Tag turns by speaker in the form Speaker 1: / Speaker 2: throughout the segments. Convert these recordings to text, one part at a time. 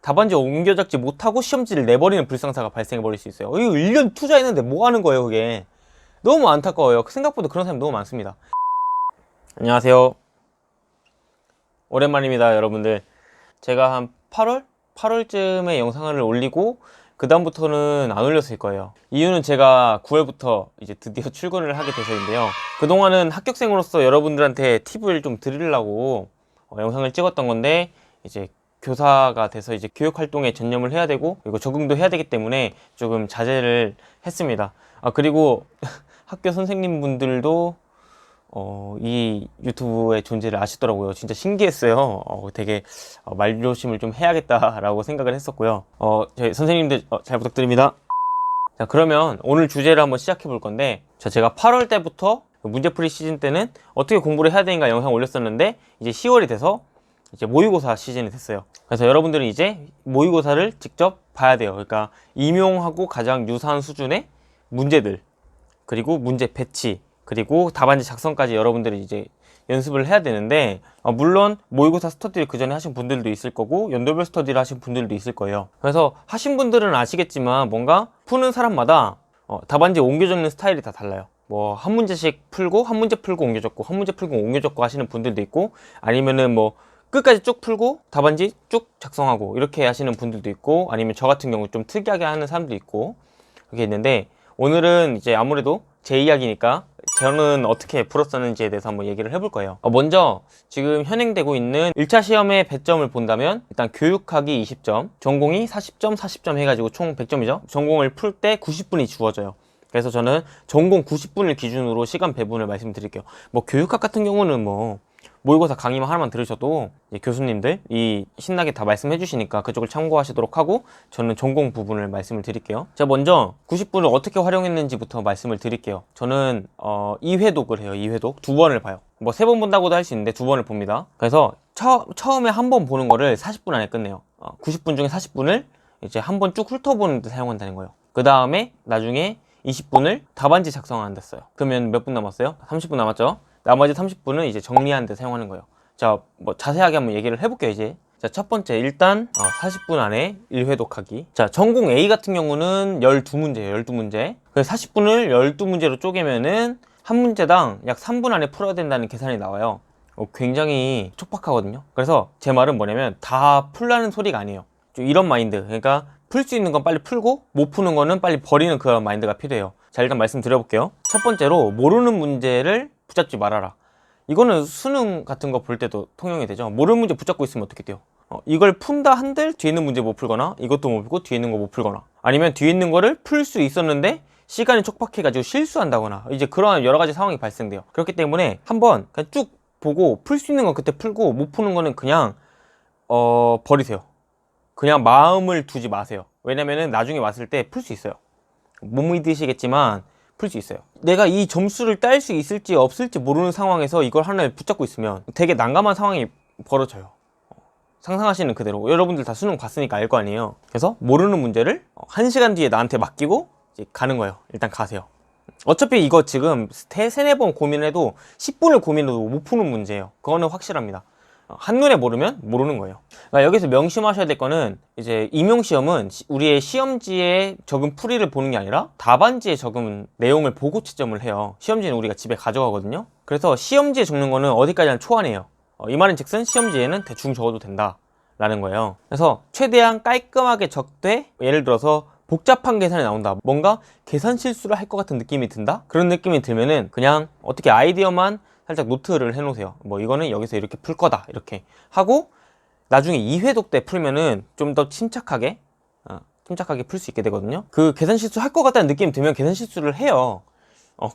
Speaker 1: 답안지 옮겨 적지 못하고 시험지를 내버리는 불상사가 발생해 버릴 수 있어요. 이거 1년 투자했는데 뭐 하는 거예요, 그게. 너무 안타까워요. 생각보다 그런 사람이 너무 많습니다. 안녕하세요. 오랜만입니다, 여러분들. 제가 한 8월쯤에 영상을 올리고 그 다음부터는 안 올렸을 거예요. 이유는 제가 9월부터 이제 드디어 출근을 하게 돼서인데요. 그동안은 합격생으로서 여러분들한테 팁을 좀 드리려고 영상을 찍었던 건데, 이제 교사가 돼서 이제 교육 활동에 전념을 해야 되고, 그리고 적응도 해야 되기 때문에 조금 자제를 했습니다. 그리고 학교 선생님분들도 이 유튜브의 존재를 아시더라고요. 진짜 신기했어요. 되게 말조심을 좀 해야겠다라고 생각을 했었고요. 저희 선생님들 잘 부탁드립니다. 자, 그러면 오늘 주제를 한번 시작해 볼 건데, 제가 8월 때부터 문제풀이 시즌 때는 어떻게 공부를 해야 되는가 영상 올렸었는데, 이제 10월이 돼서 이제 모의고사 시즌이 됐어요. 그래서 여러분들은 이제 모의고사를 직접 봐야 돼요. 그러니까 임용하고 가장 유사한 수준의 문제들, 그리고 문제 배치, 그리고 답안지 작성까지 여러분들이 이제 연습을 해야 되는데, 물론 모의고사 스터디를 그 전에 하신 분들도 있을 거고 연도별 스터디를 하신 분들도 있을 거예요. 그래서 하신 분들은 아시겠지만 뭔가 푸는 사람마다 답안지 옮겨 적는 스타일이 다 달라요. 뭐 한 문제씩 풀고 한 문제 풀고 옮겨 적고 한 문제 풀고 옮겨 적고 하시는 분들도 있고, 아니면은 뭐 끝까지 쭉 풀고 답안지 쭉 작성하고 이렇게 하시는 분들도 있고, 아니면 저 같은 경우 좀 특이하게 하는 사람도 있고, 그게 있는데, 오늘은 이제 아무래도 제 이야기니까 저는 어떻게 풀었었는지에 대해서 한번 얘기를 해볼 거예요. 먼저 지금 현행되고 있는 1차 시험의 배점을 본다면, 일단 교육학이 20점, 전공이 40점, 40점 해가지고 총 100점이죠. 전공을 풀 때 90분이 주어져요. 그래서 저는 전공 90분을 기준으로 시간 배분을 말씀드릴게요. 뭐 교육학 같은 경우는 뭐 모의고사 강의만 하나만 들으셔도 교수님들이 신나게 다 말씀해 주시니까 그쪽을 참고하시도록 하고, 저는 전공 부분을 말씀을 드릴게요. 제가 먼저 90분을 어떻게 활용했는지부터 말씀을 드릴게요. 저는 2회독을 해요. 2회독 2번을 봐요. 뭐 3번 본다고도 할 수 있는데 2번을 봅니다. 그래서 처음에 한 번 보는 거를 40분 안에 끝내요. 90분 중에 40분을 이제 한 번 쭉 훑어보는 데 사용한다는 거예요. 그 다음에 나중에 20분을 답안지 작성하는 데 써요. 그러면 몇 분 남았어요? 30분 남았죠? 나머지 30분은 이제 정리하는 데 사용하는 거예요. 자, 뭐 자세하게 한번 얘기를 해볼게요, 이제. 자, 첫 번째, 일단 40분 안에 1회독하기. 자, 전공 A 같은 경우는 12문제예요, 12문제. 그래서 40분을 12문제로 쪼개면은 한 문제당 약 3분 안에 풀어야 된다는 계산이 나와요. 굉장히 촉박하거든요. 그래서 제 말은 뭐냐면, 다 풀라는 소리가 아니에요. 좀 이런 마인드. 그러니까 풀 수 있는 건 빨리 풀고 못 푸는 거는 빨리 버리는 그런 마인드가 필요해요. 자, 일단 말씀드려볼게요. 첫 번째로, 모르는 문제를 붙잡지 말아라. 이거는 수능 같은 거 볼 때도 통용이 되죠. 모르는 문제 붙잡고 있으면 어떻게 돼요? 이걸 푼다 한들 뒤에 있는 문제 못 풀거나, 이것도 못 풀고 뒤에 있는 거 못 풀거나, 아니면 뒤에 있는 거를 풀 수 있었는데 시간이 촉박해가지고 실수한다거나, 이제 그러한 여러 가지 상황이 발생돼요. 그렇기 때문에 한번 그냥 쭉 보고 풀 수 있는 건 그때 풀고 못 푸는 거는 그냥 버리세요. 그냥 마음을 두지 마세요. 왜냐면은 나중에 왔을 때 풀 수 있어요. 못 믿으시겠지만 풀 수 있어요. 내가 이 점수를 딸 수 있을지 없을지 모르는 상황에서 이걸 하나를 붙잡고 있으면 되게 난감한 상황이 벌어져요. 상상하시는 그대로. 여러분들 다 수능 봤으니까 알 거 아니에요. 그래서 모르는 문제를 1시간 뒤에 나한테 맡기고 이제 가는 거예요. 일단 가세요. 어차피 이거 지금 3-4번 고민해도 10분을 고민해도 못 푸는 문제예요. 그거는 확실합니다. 한눈에 모르면 모르는 거예요. 그러니까 여기서 명심하셔야 될 거는, 이제 임용시험은 우리의 시험지에 적은 풀이를 보는 게 아니라 답안지에 적은 내용을 보고 채점을 해요. 시험지는 우리가 집에 가져가거든요. 그래서 시험지에 적는 거는 어디까지나 초안이에요. 이 말은 즉슨 시험지에는 대충 적어도 된다 라는 거예요. 그래서 최대한 깔끔하게 적되, 예를 들어서 복잡한 계산이 나온다, 뭔가 계산 실수를 할 것 같은 느낌이 든다, 그런 느낌이 들면은 그냥 어떻게 아이디어만 살짝 노트를 해놓으세요. 뭐 이거는 여기서 이렇게 풀 거다 이렇게 하고, 나중에 2회독 때 풀면은 좀 더 침착하게 풀 수 있게 되거든요. 그 계산 실수 할 것 같다는 느낌이 들면 계산 실수를 해요.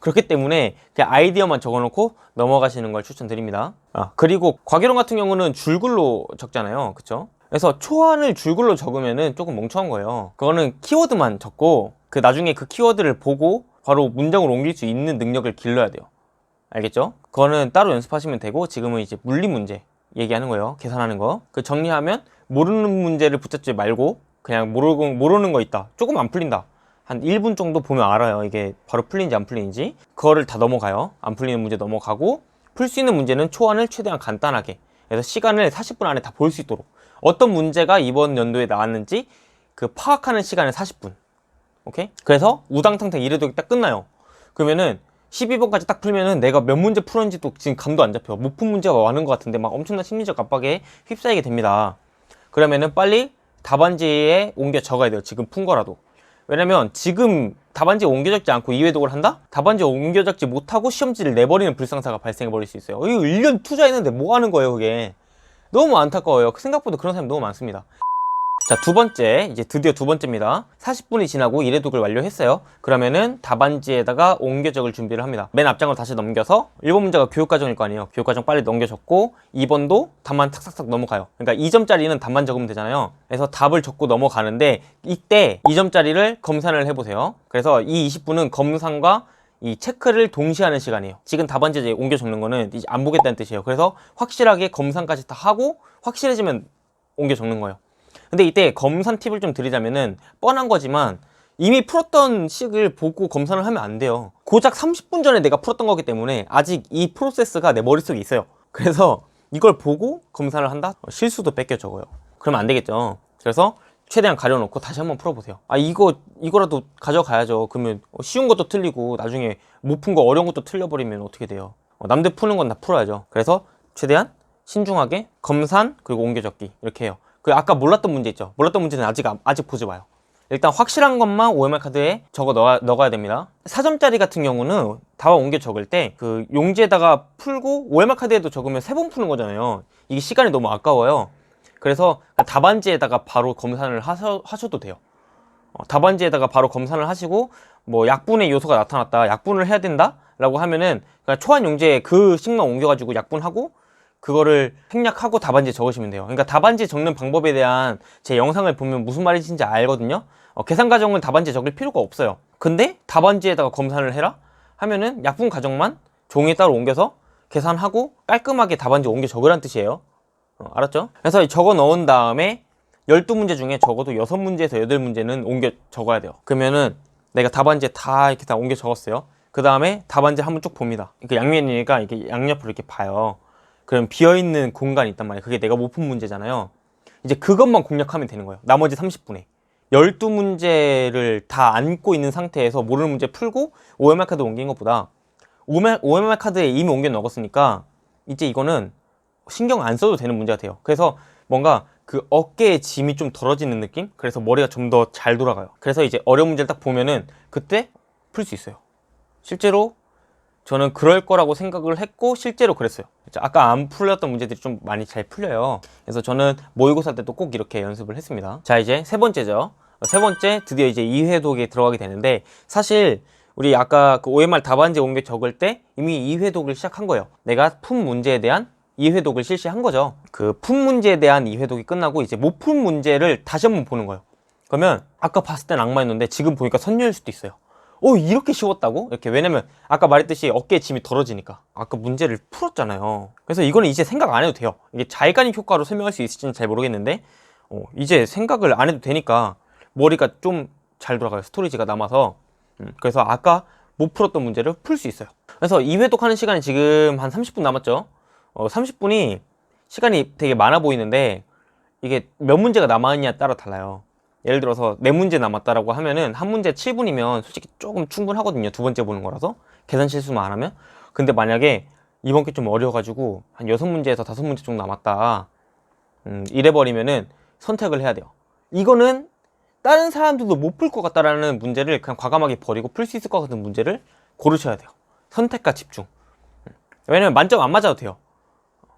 Speaker 1: 그렇기 때문에 그냥 아이디어만 적어놓고 넘어가시는 걸 추천드립니다. 그리고 과개론 같은 경우는 줄글로 적잖아요, 그쵸? 그래서 초안을 줄글로 적으면은 조금 멍청한 거예요. 그거는 키워드만 적고 그 나중에 그 키워드를 보고 바로 문장으로 옮길 수 있는 능력을 길러야 돼요. 알겠죠? 그거는 따로 연습하시면 되고, 지금은 이제 물리 문제 얘기하는 거예요. 계산하는 거. 그 정리하면 모르는 문제를 붙잡지 말고 그냥 모르는 거 있다, 조금 안 풀린다, 한 1분 정도 보면 알아요. 이게 바로 풀린지 안 풀리는지. 그거를 다 넘어가요. 안 풀리는 문제 넘어가고, 풀 수 있는 문제는 초안을 최대한 간단하게, 그래서 시간을 40분 안에 다 볼 수 있도록. 어떤 문제가 이번 연도에 나왔는지 그 파악하는 시간은 40분. 오케이? 그래서 우당탕탕 이래독이 딱 끝나요. 그러면은 12번까지 딱 풀면은 내가 몇 문제 풀었는지도 지금 감도 안 잡혀. 못 푼 문제가 많은 것 같은데 막 엄청난 심리적 압박에 휩싸이게 됩니다. 그러면은 빨리 답안지에 옮겨 적어야 돼요. 지금 푼 거라도. 왜냐면 지금 답안지에 옮겨 적지 않고 이회독을 한다? 답안지에 옮겨 적지 못하고 시험지를 내버리는 불상사가 발생해 버릴 수 있어요. 이거 1년 투자했는데 뭐 하는 거예요, 그게. 너무 안타까워요. 생각보다 그런 사람이 너무 많습니다. 자, 두 번째, 이제 드디어 두 번째입니다. 40분이 지나고 이래독을 완료했어요. 그러면은 답안지에다가 옮겨 적을 준비를 합니다. 맨 앞장을 다시 넘겨서 1번 문제가 교육과정일 거 아니에요. 교육과정 빨리 넘겨 적고 2번도 답만 탁탁탁 넘어가요. 그러니까 2점짜리는 답만 적으면 되잖아요. 그래서 답을 적고 넘어가는데 이때 2점짜리를 검산을 해보세요. 그래서 이 20분은 검산과 이 체크를 동시에 하는 시간이에요. 지금 답안지에 옮겨 적는 거는 이제 안 보겠다는 뜻이에요. 그래서 확실하게 검산까지 다 하고 확실해지면 옮겨 적는 거예요. 근데 이때 검산 팁을 좀 드리자면은 뻔한 거지만 이미 풀었던 식을 보고 검산을 하면 안 돼요. 고작 30분 전에 내가 풀었던 거기 때문에 아직 이 프로세스가 내 머릿속에 있어요. 그래서 이걸 보고 검산을 한다? 실수도 뺏겨 적어요. 그러면 안 되겠죠. 그래서 최대한 가려놓고 다시 한번 풀어보세요. 아, 이거라도 가져가야죠. 그러면 쉬운 것도 틀리고 나중에 못 푼 거 어려운 것도 틀려버리면 어떻게 돼요. 남들 푸는 건 다 풀어야죠. 그래서 최대한 신중하게 검산 그리고 옮겨적기 이렇게 해요. 그 아까 몰랐던 문제 있죠. 몰랐던 문제는 아직 보지 마요. 일단 확실한 것만 OMR 카드에 적어 넣어야 됩니다. 4점짜리 같은 경우는 답안 옮겨 적을 때 그 용지에다가 풀고 OMR 카드에도 적으면 3번 푸는 거잖아요. 이게 시간이 너무 아까워요. 그래서 답안지에다가 바로 검산을 하셔도 돼요. 답안지에다가 바로 검산을 하시고 뭐 약분의 요소가 나타났다, 약분을 해야 된다 라고 하면은 그냥 초안 용지에 그 식만 옮겨가지고 약분하고 그거를 생략하고 답안지에 적으시면 돼요. 그러니까 답안지에 적는 방법에 대한 제 영상을 보면 무슨 말인지 알거든요. 계산 과정은 답안지에 적을 필요가 없어요. 근데 답안지에다가 검산을 해라 하면은 약분 과정만 종이에 따로 옮겨서 계산하고 깔끔하게 답안지에 옮겨 적으란 뜻이에요. 알았죠? 그래서 적어 넣은 다음에 12문제 중에 적어도 6문제에서 8문제는 옮겨 적어야 돼요. 그러면은 내가 답안지에 다 이렇게 다 옮겨 적었어요. 그 다음에 답안지 한번 쭉 봅니다. 이렇게 양면이니까 이렇게 양옆으로 이렇게 봐요. 그럼 비어있는 공간이 있단 말이에요. 그게 내가 못 푼 문제잖아요. 이제 그것만 공략하면 되는 거예요. 나머지 30분에 12문제를 다 안고 있는 상태에서 모르는 문제 풀고 OMR 카드 옮긴 것보다 OMR 카드에 이미 옮겨 넣었으니까 이제 이거는 신경 안 써도 되는 문제가 돼요. 그래서 뭔가 그 어깨에 짐이 좀 덜어지는 느낌? 그래서 머리가 좀 더 잘 돌아가요. 그래서 이제 어려운 문제를 딱 보면은 그때 풀 수 있어요. 실제로 저는 그럴 거라고 생각을 했고 실제로 그랬어요. 아까 안 풀렸던 문제들이 좀 많이 잘 풀려요. 그래서 저는 모의고사 때도 꼭 이렇게 연습을 했습니다. 자, 이제 세 번째죠. 세 번째 드디어 이제 이회독에 들어가게 되는데 사실 우리 아까 그 OMR 답안지 옮겨 적을 때 이미 이회독을 시작한 거예요. 내가 푼 문제에 대한 이회독을 실시한 거죠. 그 푼 문제에 대한 이회독이 끝나고 이제 못 푼 문제를 다시 한번 보는 거예요. 그러면 아까 봤을 땐 악마였는데 지금 보니까 선녀일 수도 있어요. 이렇게 쉬웠다고? 이렇게. 왜냐면 아까 말했듯이 어깨에 짐이 덜어지니까. 아까 문제를 풀었잖아요. 그래서 이거는 이제 생각 안 해도 돼요. 이게 자이가닉 효과로 설명할 수 있을지는 잘 모르겠는데 이제 생각을 안 해도 되니까 머리가 좀 잘 돌아가요. 스토리지가 남아서. 그래서 아까 못 풀었던 문제를 풀 수 있어요. 그래서 2회독 하는 시간이 지금 한 30분 남았죠. 30분이 시간이 되게 많아 보이는데 이게 몇 문제가 남았느냐에 따라 달라요. 예를 들어서 4문제 남았다라고 하면은 한 문제 7분이면 솔직히 조금 충분하거든요. 두 번째 보는 거라서 계산 실수만 안 하면. 근데 만약에 이번 게 좀 어려워가지고 한 6문제에서 5문제 정도 남았다 이래버리면은 선택을 해야 돼요. 이거는 다른 사람들도 못 풀 것 같다라는 문제를 그냥 과감하게 버리고 풀 수 있을 것 같은 문제를 고르셔야 돼요. 선택과 집중. 왜냐면 만점 안 맞아도 돼요.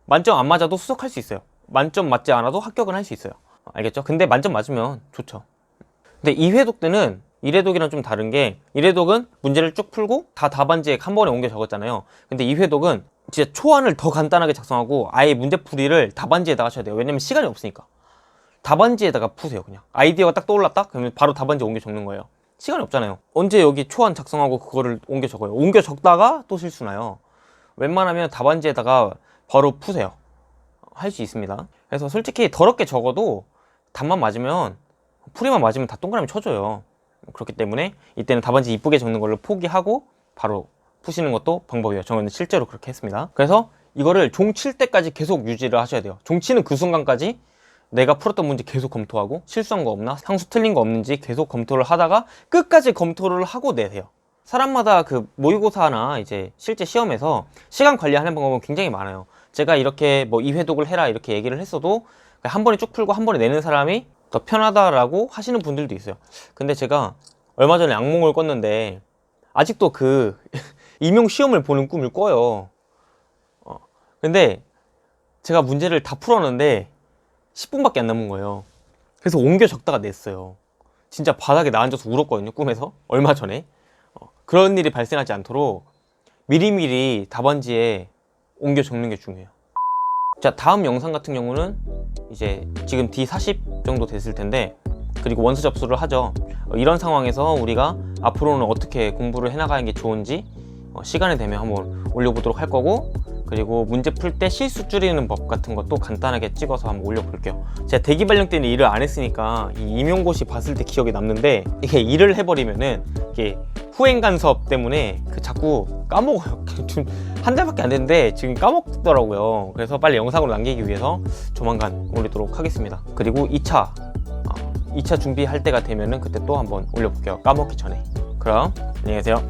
Speaker 1: 만점 안 맞아도 수석할 수 있어요. 만점 맞지 않아도 합격은 할 수 있어요. 알겠죠? 근데 만점 맞으면 좋죠. 근데 2회독 때는 1회독이랑 좀 다른 게 1회독은 문제를 쭉 풀고 다 답안지에 한 번에 옮겨 적었잖아요. 근데 2회독은 진짜 초안을 더 간단하게 작성하고 아예 문제풀이를 답안지에다 하셔야 돼요. 왜냐면 시간이 없으니까. 답안지에다가 푸세요. 그냥 아이디어가 딱 떠올랐다? 그러면 바로 답안지에 옮겨 적는 거예요. 시간이 없잖아요. 언제 여기 초안 작성하고 그거를 옮겨 적어요. 옮겨 적다가 또 실수나요. 웬만하면 답안지에다가 바로 푸세요. 할 수 있습니다. 그래서 솔직히 더럽게 적어도 답만 맞으면 풀이만 맞으면 다 동그라미 쳐줘요. 그렇기 때문에 이때는 답안지 이쁘게 적는 걸로 포기하고 바로 푸시는 것도 방법이에요. 저는 실제로 그렇게 했습니다. 그래서 이거를 종 칠 때까지 계속 유지를 하셔야 돼요. 종 치는 그 순간까지 내가 풀었던 문제 계속 검토하고 실수한 거 없나, 상수 틀린 거 없는지 계속 검토를 하다가 끝까지 검토를 하고 내세요. 사람마다 그 모의고사나 이제 실제 시험에서 시간 관리하는 방법은 굉장히 많아요. 제가 이렇게 뭐 2회독을 해라 이렇게 얘기를 했어도 한 번에 쭉 풀고 한 번에 내는 사람이 더 편하다라고 하시는 분들도 있어요. 근데 제가 얼마 전에 악몽을 꿨는데 아직도 그 임용 시험을 보는 꿈을 꿔요. 근데 제가 문제를 다 풀었는데 10분밖에 안 남은 거예요. 그래서 옮겨 적다가 냈어요. 진짜 바닥에 나앉아서 울었거든요, 꿈에서. 얼마 전에. 그런 일이 발생하지 않도록 미리미리 답안지에 옮겨 적는 게 중요해요. 자, 다음 영상 같은 경우는 이제 지금 D40 정도 됐을 텐데, 그리고 원서 접수를 하죠. 이런 상황에서 우리가 앞으로는 어떻게 공부를 해나가는 게 좋은지 시간이 되면 한번 올려보도록 할 거고, 그리고 문제 풀 때 실수 줄이는 법 같은 것도 간단하게 찍어서 한번 올려볼게요. 제가 대기 발령 때는 일을 안 했으니까 이 임용고시 봤을 때 기억이 남는데, 이게 일을 해버리면은 이게 후행 간섭 때문에 자꾸 까먹어요. 한 달밖에 안 됐는데 지금 까먹더라고요. 그래서 빨리 영상으로 남기기 위해서 조만간 올리도록 하겠습니다. 그리고 2차 준비할 때가 되면은 그때 또 한번 올려볼게요. 까먹기 전에. 그럼 안녕히 계세요.